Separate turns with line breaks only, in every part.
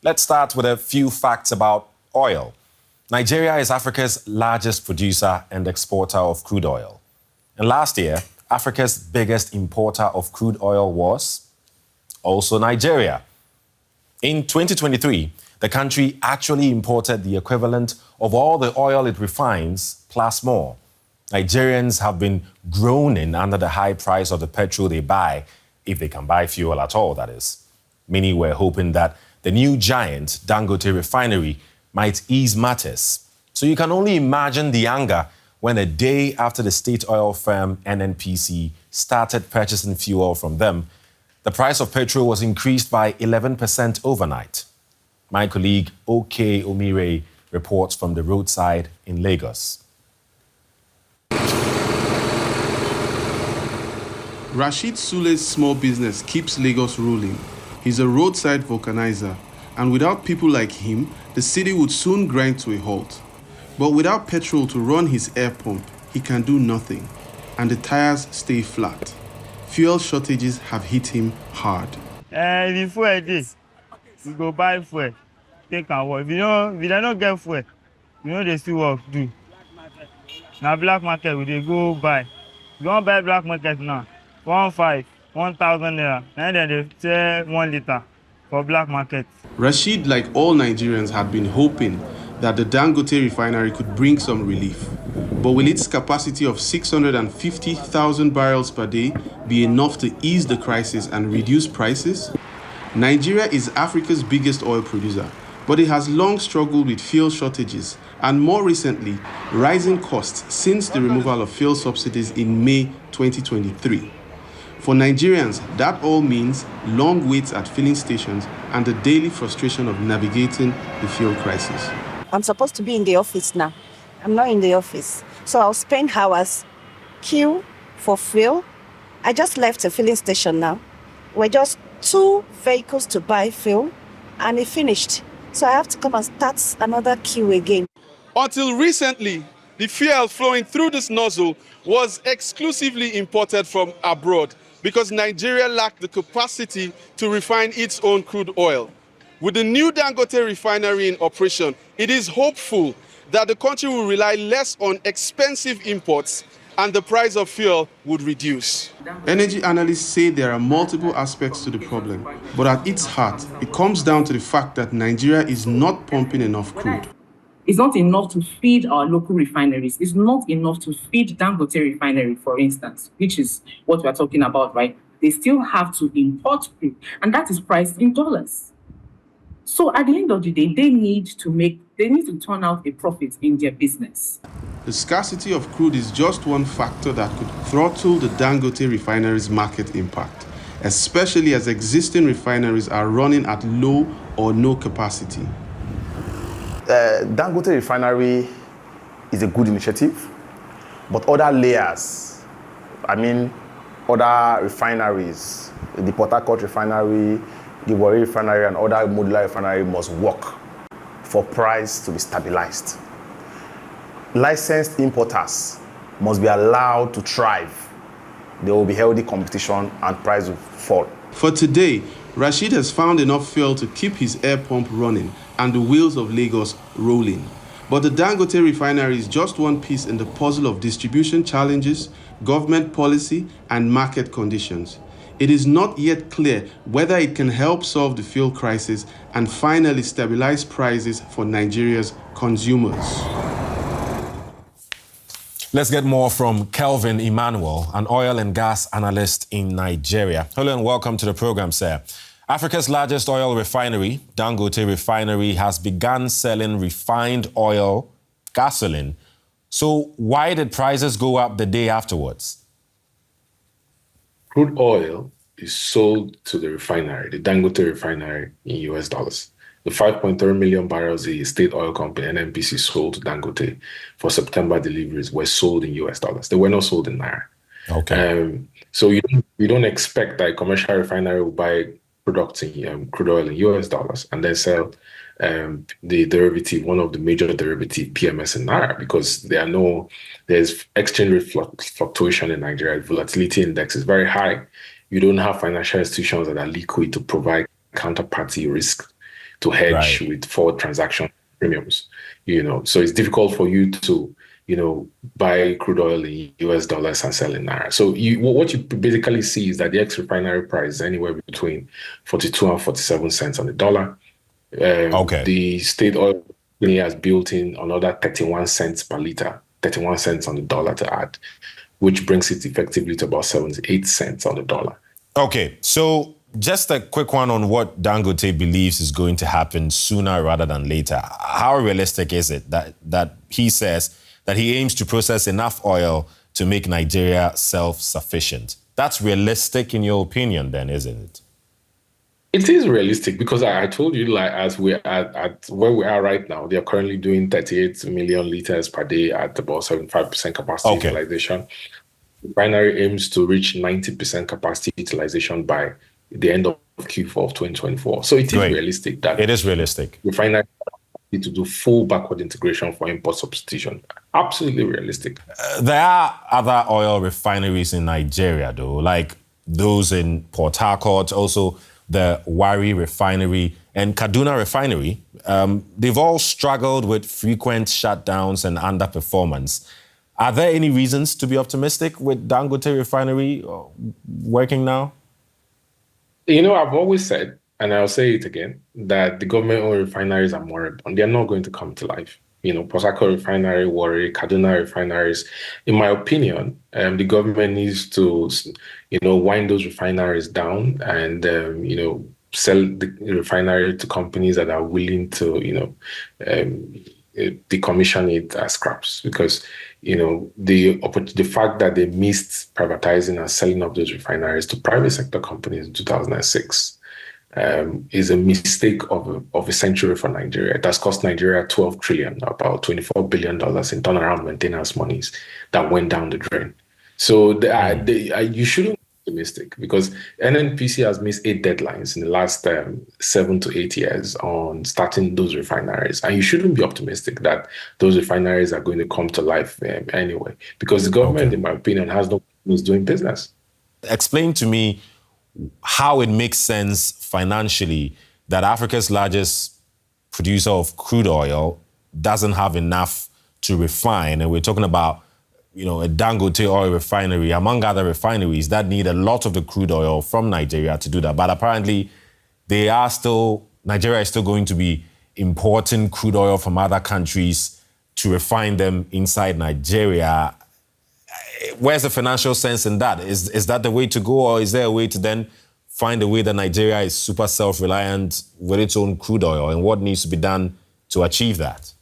Let's start with a few facts about oil. Nigeria is Africa's largest producer and exporter of crude oil. And last year, Africa's biggest importer of crude oil was also Nigeria. In 2023, the country actually imported the equivalent of all the oil it refines plus more. Nigerians have been groaning under the high price of the petrol they buy, if they can buy fuel at all, that is. Many were hoping that the new giant, Dangote Refinery, might ease matters. So you can only imagine the anger when a day after the state oil firm NNPC started purchasing fuel from them, the price of petrol was increased by 11% overnight. My colleague OK Omire reports from the roadside in Lagos.
Rashid Sule's small business keeps Lagos rolling. He's a roadside vulcanizer, and without people like him, the city would soon grind to a halt. But without petrol to run his air pump, he can do nothing, and the tires stay flat. Fuel shortages have hit him hard.
If fuel this, we go buy fuel, take and work. If you don't get fuel, they still work do. Now black market, we dey go buy. You don't buy black market now, 1,500, 1,000 naira, and then they sell 1 liter for black market.
Rashid, like all Nigerians, had been hoping that the Dangote Refinery could bring some relief. But will its capacity of 650,000 barrels per day be enough to ease the crisis and reduce prices? Nigeria is Africa's biggest oil producer, but it has long struggled with fuel shortages and more recently, rising costs since the removal of fuel subsidies in May 2023. For Nigerians, that all means long waits at filling stations and the daily frustration of navigating the fuel crisis.
I'm supposed to be in the office now. I'm not in the office. So I'll spend hours queue for fuel. I just left a filling station now. We're just 2 vehicles to buy fuel and it finished. So I have to come and start another queue again.
Until recently, the fuel flowing through this nozzle was exclusively imported from abroad because Nigeria lacked the capacity to refine its own crude oil. With the new Dangote Refinery in operation, it is hopeful that the country will rely less on expensive imports and the price of fuel would reduce. Energy analysts say there are multiple aspects to the problem, but at its heart, it comes down to the fact that Nigeria is not pumping enough crude.
It's not enough to feed our local refineries. It's not enough to feed Dangote Refinery, for instance, which is what we're talking about, right? They still have to import crude, and that is priced in dollars. So at the end of the day, they need to turn out a profit in their business.
The scarcity of crude is just one factor that could throttle the Dangote Refinery's market impact, especially as existing refineries are running at low or no capacity.
Dangote Refinery is a good initiative, but other layers, other refineries, the Port Harcourt Refinery, the Warri Refinery and other modular refinery must work for price to be stabilized. Licensed importers must be allowed to thrive. There will be healthy competition and price will fall.
For today, Rashid has found enough fuel to keep his air pump running and the wheels of Lagos rolling. But the Dangote Refinery is just one piece in the puzzle of distribution challenges, government policy, and market conditions. It is not yet clear whether it can help solve the fuel crisis and finally stabilize prices for Nigeria's consumers.
Let's get more from Kelvin Emmanuel, an oil and gas analyst in Nigeria. Hello and welcome to the program, sir. Africa's largest oil refinery, Dangote Refinery, has begun selling refined oil, gasoline. So why did prices go up the day afterwards?
Crude oil is sold to the refinery, the Dangote Refinery, in US dollars. The 5.3 million barrels the state oil company, NNPC, sold to Dangote for September deliveries were sold in US dollars. They were not sold in Naira.
Okay.
So you don't expect that a commercial refinery will buy products in crude oil in US dollars and then sell the derivative, one of the major derivative, PMS in Naira, because there's exchange rate fluctuation in Nigeria. Volatility index is very high. You don't have financial institutions that are liquid to provide counterparty risk to hedge with forward transaction premiums, So it's difficult for you to, buy crude oil in US dollars and sell in Naira. So what you basically see is that the ex-refinery price is anywhere between 42 and 47 cents on the dollar. The state oil company has built in another 31 cents per liter, 31 cents on the dollar to add, which brings it effectively to about 78 cents on the dollar.
Okay, so just a quick one on what Dangote believes is going to happen sooner rather than later. How realistic is it that he says that he aims to process enough oil to make Nigeria self-sufficient? That's realistic in your opinion then, isn't it?
It is realistic because I told you, like, as we're at where we are right now, they're currently doing 38 million liters per day at about 75% capacity utilization. The refinery aims to reach 90% capacity utilization by the end of Q4 of 2024. So it is realistic that
it is realistic.
Refinery need to do full backward integration for import substitution. Absolutely realistic.
There are other oil refineries in Nigeria, though, like those in Port Harcourt, also the Warri Refinery and Kaduna Refinery. They've all struggled with frequent shutdowns and underperformance. Are there any reasons to be optimistic with Dangote Refinery working now?
I've always said, and I'll say it again, that the government-owned refineries are moribund. They're not going to come to life. Port Harcourt Refinery, Warri, Kaduna refineries. In my opinion, the government needs to, wind those refineries down and, sell the refinery to companies that are willing to, decommission it as scraps. Because, the fact that they missed privatizing and selling up those refineries to private sector companies in 2006 is a mistake of a century for Nigeria. It has cost Nigeria 12 trillion, about $24 billion in turnaround maintenance monies that went down the drain. So you shouldn't be optimistic because NNPC has missed 8 deadlines in the last 7 to 8 years on starting those refineries. And you shouldn't be optimistic that those refineries are going to come to life anyway, because the government, in my opinion, has no business doing business.
Explain to me how it makes sense financially that Africa's largest producer of crude oil doesn't have enough to refine. And we're talking about, a Dangote oil refinery, among other refineries that need a lot of the crude oil from Nigeria to do that. But apparently Nigeria is still going to be importing crude oil from other countries to refine them inside Nigeria. Where's the financial sense in that? Is that the way to go, or is there a way to then find a way that Nigeria is super self-reliant with its own crude oil, and what needs to be done to achieve that?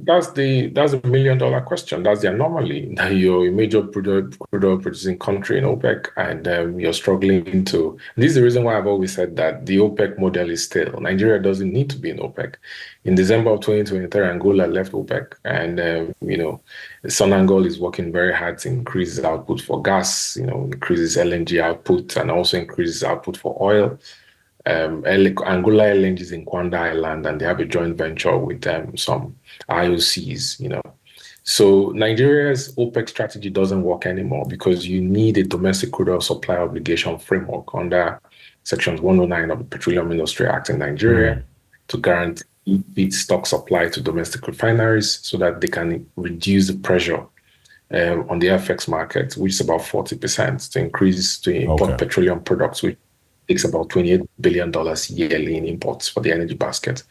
That's a $1 million question. That's the anomaly. That you're a major crude oil producing country in OPEC, and you're struggling to. This is the reason why I've always said that the OPEC model is stale. Nigeria doesn't need to be in OPEC. In December of 2023, Angola left OPEC, and Sonangol is working very hard to increase its output for gas, increases LNG output, and also increases output for oil. Angola LNG is in Kwanda Island, and they have a joint venture with some IOCs, So Nigeria's OPEC strategy doesn't work anymore because you need a domestic crude oil supply obligation framework under Sections 109 of the Petroleum Industry Act in Nigeria to guarantee feedstock supply to domestic refineries so that they can reduce the pressure on the FX market, which is about 40%, to import petroleum products, which takes about $28 billion yearly in imports for the energy basket,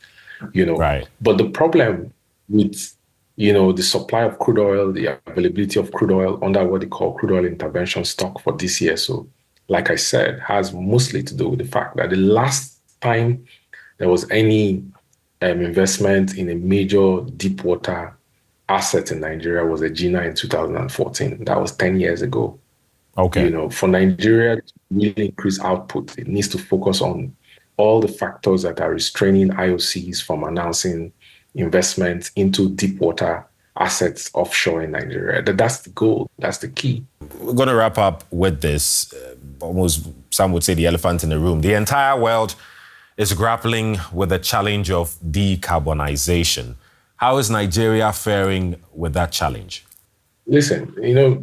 But the problem with, the supply of crude oil, the availability of crude oil under what they call crude oil intervention stock for this year, so like I said, has mostly to do with the fact that the last time there was any investment in a major deep water asset in Nigeria was a Gina in 2014. That was 10 years ago. For Nigeria to really increase output, it needs to focus on all the factors that are restraining IOCs from announcing investments into deep water assets offshore in Nigeria. That's the goal. That's the key.
We're going to wrap up with this. Almost, some would say, the elephant in the room. The entire world is grappling with the challenge of decarbonization. How is Nigeria faring with that challenge?
Listen,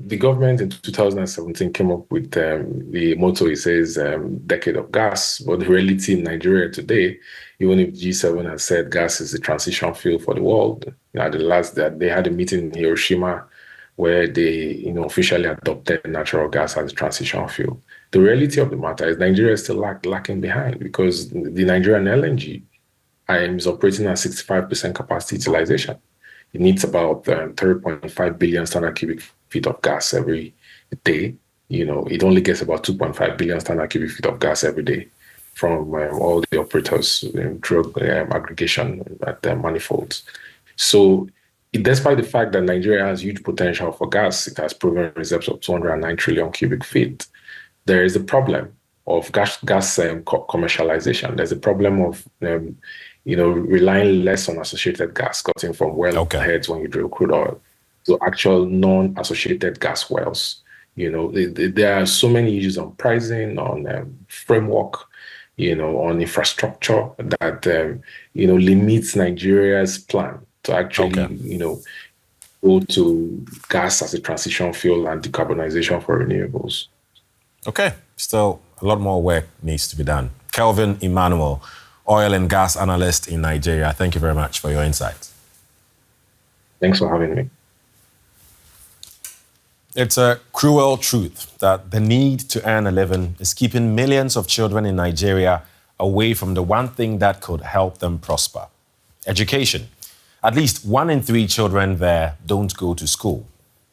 the government in 2017 came up with the motto, it says decade of gas. But the reality in Nigeria today, even if G7 has said gas is the transition fuel for the world, they had a meeting in Hiroshima where they officially adopted natural gas as a transition fuel. The reality of the matter is Nigeria is still lacking behind because the Nigerian LNG is operating at 65% capacity utilization. It needs about 3.5 billion standard cubic feet of gas every day. It only gets about 2.5 billion standard cubic feet of gas every day from all the operators through aggregation at the manifolds. So despite the fact that Nigeria has huge potential for gas, it has proven reserves of 209 trillion cubic feet. There is a problem of gas commercialization. There's a problem of relying less on associated gas gotten from wellheads when you drill crude oil to actual non-associated gas wells. There are so many issues on pricing, on framework, on infrastructure that limits Nigeria's plan to actually go to gas as a transition fuel and decarbonization for renewables.
Okay, still a lot more work needs to be done. Kelvin Emmanuel, oil and gas analyst in Nigeria, thank you very much for your insights.
Thanks for having me.
It's a cruel truth that the need to earn a living is keeping millions of children in Nigeria away from the one thing that could help them prosper: education. At least 1 in 3 children there don't go to school.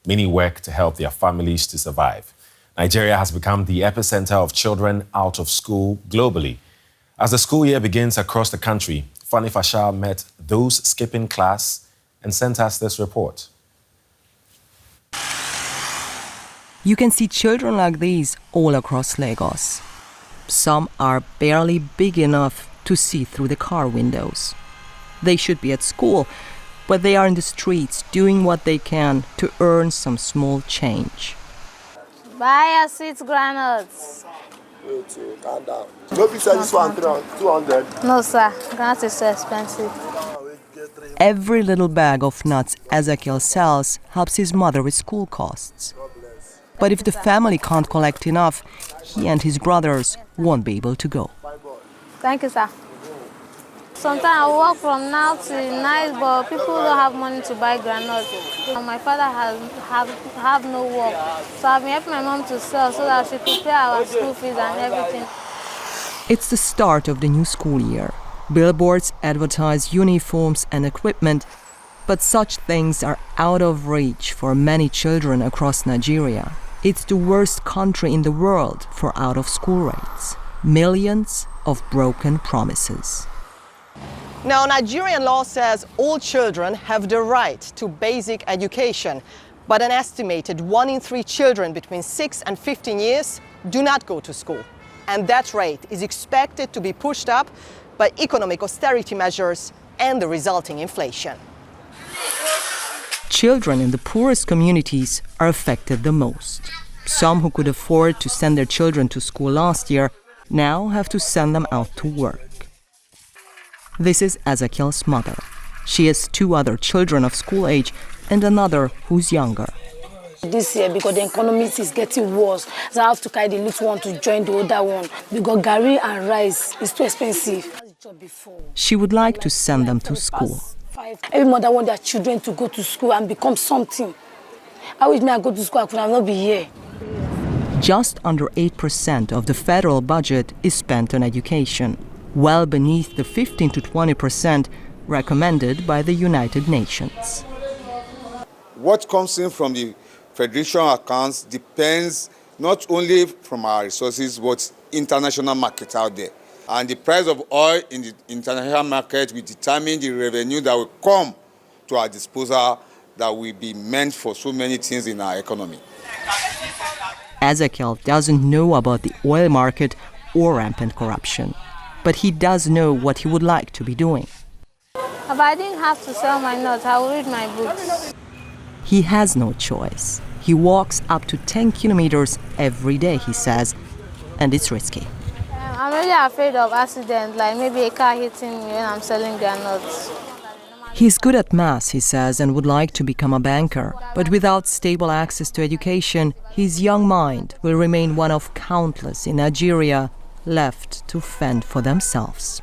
Many work to help their families to survive. Nigeria has become the epicenter of children out of school globally. As the school year begins across the country, Fanny Facsar met those skipping class and sent us this report.
You can see children like these all across Lagos. Some are barely big enough to see through the car windows. They should be at school, but they are in the streets doing what they can to earn some small change.
Buy a sweet granules.
Calm down. No pizza, this one 200.
No, sir. Granules is so expensive.
Every little bag of nuts Ezekiel sells helps his mother with school costs. But if the family can't collect enough, he and his brothers won't be able to go.
Thank you, sir. Sometimes I work from now till night, but people don't have money to buy granules. My father have no work, so I've been helping my mom to sell so that she could pay our school fees and everything.
It's the start of the new school year. Billboards advertise uniforms and equipment, but such things are out of reach for many children across Nigeria. It's the worst country in the world for out-of-school rates. Millions of broken promises.
Now, Nigerian law says all children have the right to basic education, but an estimated 1 in 3 children between 6 and 15 years do not go to school. And that rate is expected to be pushed up by economic austerity measures and the resulting inflation.
Children in the poorest communities are affected the most. Some who could afford to send their children to school last year now have to send them out to work. This is Ezekiel's mother. She has 2 other children of school age and another who's younger.
This year, because the economy is getting worse, so I have to carry the little one to join the older one because garri and rice is too expensive.
She would like to send them to school.
Every mother wants their children to go to school and become something. I wish me I go to school, I could not be here.
Just under 8% of the federal budget is spent on education, well beneath the 15 to 20% recommended by the United Nations.
What comes in from the federation accounts depends not only from our resources, but international market out there. And the price of oil in the international market will determine the revenue that will come to our disposal that will be meant for so many things in our economy.
Ezekiel doesn't know about the oil market or rampant corruption, but he does know what he would like to be doing.
If I didn't have to sell my nuts, I would read my books.
He has no choice. He walks up to 10 kilometers every day, he says, and it's risky.
I'm really afraid of accidents, like maybe a car hitting me when I'm selling their nuts.
He's good at maths, he says, and would like to become a banker. But without stable access to education, his young mind will remain one of countless in Nigeria left to fend for themselves.